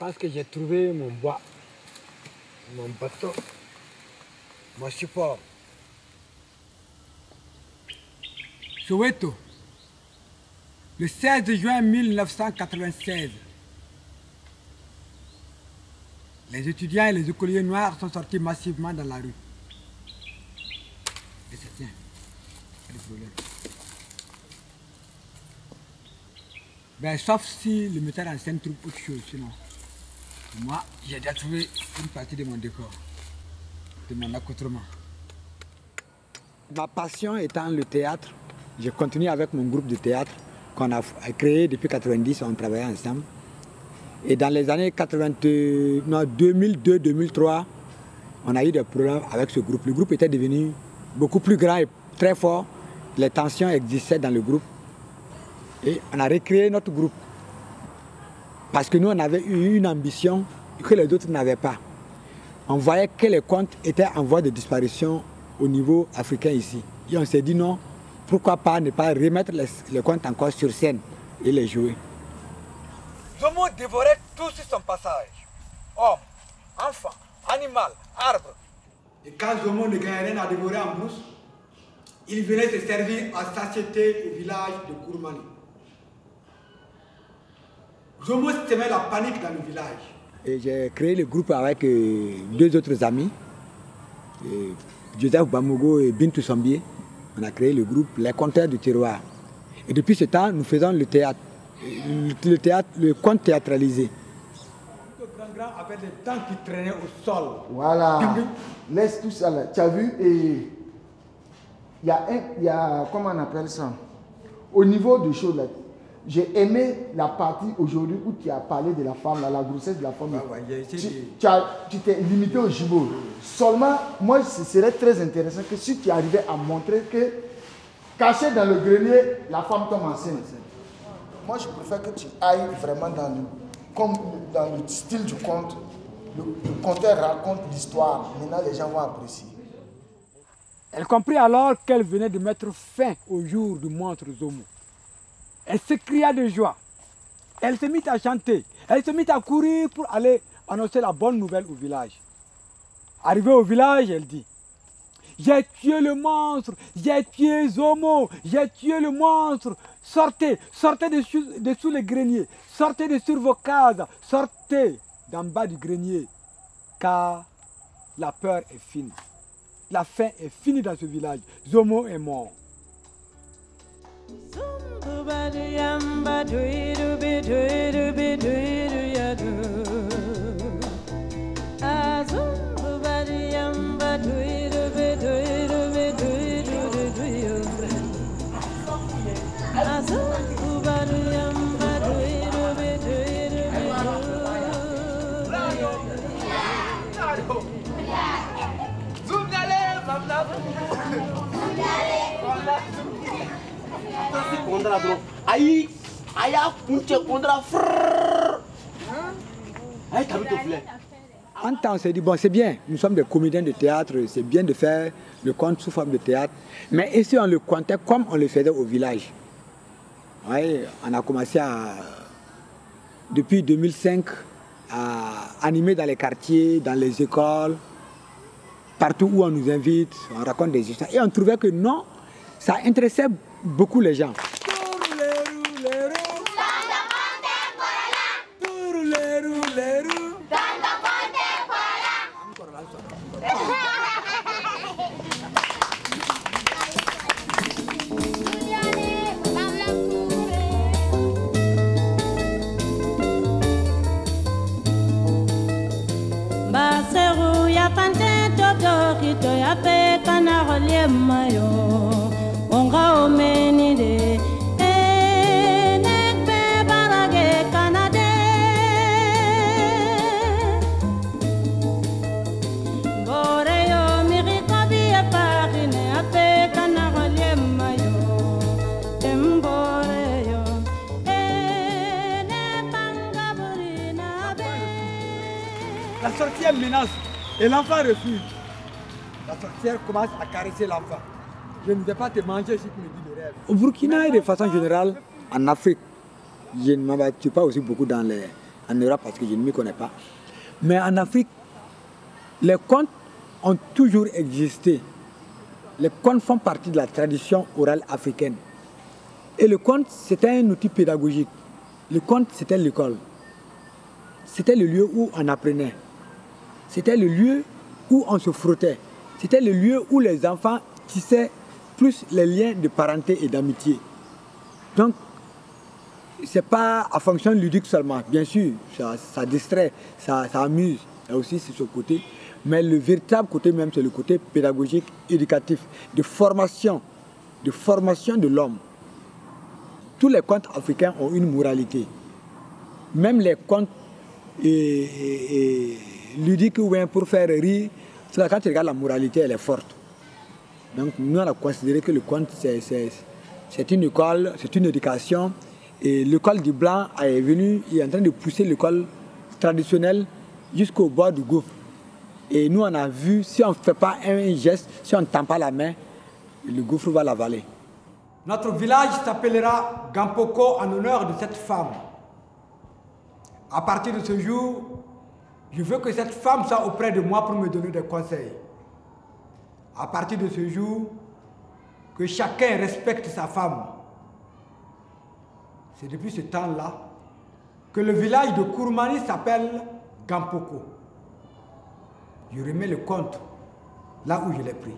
pense que j'ai trouvé mon bois, mon bateau, mon support. Soweto, le 16 juin 1996. Les étudiants et les écoliers noirs sont sortis massivement dans la rue. Et c'est bien. Ben, sauf si le metteur en scène trouve autre chose, sinon. Moi, j'ai déjà trouvé une partie de mon décor, de mon accoutrement. Ma passion étant le théâtre, j'ai continué avec mon groupe de théâtre qu'on a créé depuis 1990, on travaillait ensemble. Et dans les années 2002-2003, on a eu des problèmes avec ce groupe. Le groupe était devenu beaucoup plus grand et très fort. Les tensions existaient dans le groupe. Et on a recréé notre groupe. Parce que nous, on avait eu une ambition que les autres n'avaient pas. On voyait que les contes étaient en voie de disparition au niveau africain ici. Et on s'est dit non, pourquoi pas ne pas remettre les contes encore sur scène et les jouer. Zomo dévorait tout sur son passage. Homme, enfant, animal, arbre. Et quand Zomo ne gagnait rien à dévorer en brousse, il venait se servir à satiété au village de Kourmani. Zomo semait la panique dans le village. Et j'ai créé le groupe avec deux autres amis, Joseph Bamogo et Bintou Sambié. On a créé le groupe Les Conteurs du Terroir. Et depuis ce temps, nous faisons le théâtre. Le conte théâtralisé. Le grand avait des dents qui traînaient au sol. Voilà. Laisse tout ça là. Tu as vu, et il y a, comment on appelle ça? Au niveau de choses là, j'ai aimé la partie aujourd'hui où tu as parlé de la femme, là, la grossesse de la femme. Tu t'es limité au gigot. Seulement, moi, ce serait très intéressant que si tu arrivais à montrer que, caché dans le grenier, la femme tombe enceinte. Moi, je préfère que tu ailles vraiment comme dans le style du conte. Le conteur raconte l'histoire. Maintenant, les gens vont apprécier. Elle comprit alors qu'elle venait de mettre fin au jour du monstre Zomo. Elle s'écria de joie. Elle se mit à chanter. Elle se mit à courir pour aller annoncer la bonne nouvelle au village. Arrivée au village, elle dit: j'ai tué le monstre, j'ai tué Zomo, j'ai tué le monstre. Sortez, sortez dessous les greniers, sortez de sur vos cases, sortez d'en bas du grenier, car la peur est finie. La faim est finie dans ce village. Zomo est mort. En temps, on s'est dit, bon, c'est bien, nous sommes des comédiens de théâtre, c'est bien de faire le conte sous forme de théâtre, mais ici on le comptait comme on le faisait au village. Ouais, on a commencé depuis 2005 à animer dans les quartiers, dans les écoles, partout où on nous invite, on raconte des histoires. Et on trouvait que non, ça intéressait beaucoup les gens. La sorcière menace et l'enfant refuse. La sorcière commence à caresser l'enfant. Je ne vais pas te manger si tu me dis le rêve. Au Burkina et de façon générale, en Afrique, je ne m'aventure pas aussi beaucoup dans en Europe parce que je ne m'y connais pas. Mais en Afrique, les contes ont toujours existé. Les contes font partie de la tradition orale africaine. Et le conte, c'était un outil pédagogique. Le conte, c'était l'école. C'était le lieu où on apprenait. C'était le lieu où on se frottait. C'était le lieu où les enfants tissaient plus les liens de parenté et d'amitié. Donc, ce n'est pas à fonction ludique seulement. Bien sûr, ça distrait, ça amuse. Il y a aussi ce côté. Mais le véritable côté même, c'est le côté pédagogique, éducatif, de formation de l'homme. Tous les contes africains ont une moralité. Même les contes ludiques ou bien pour faire rire, quand tu regardes la moralité, elle est forte. Donc nous, on a considéré que le conte, c'est une école, c'est une éducation. Et l'école du blanc est venue, il est en train de pousser l'école traditionnelle jusqu'au bord du gouffre. Et nous, on a vu, si on ne fait pas un geste, si on ne tend pas la main, le gouffre va l'avaler. Notre village s'appellera Gampoko en honneur de cette femme. À partir de ce jour, je veux que cette femme soit auprès de moi pour me donner des conseils. À partir de ce jour, que chacun respecte sa femme. C'est depuis ce temps-là que le village de Kourmani s'appelle Gampoko. Je remets le compte là où je l'ai pris.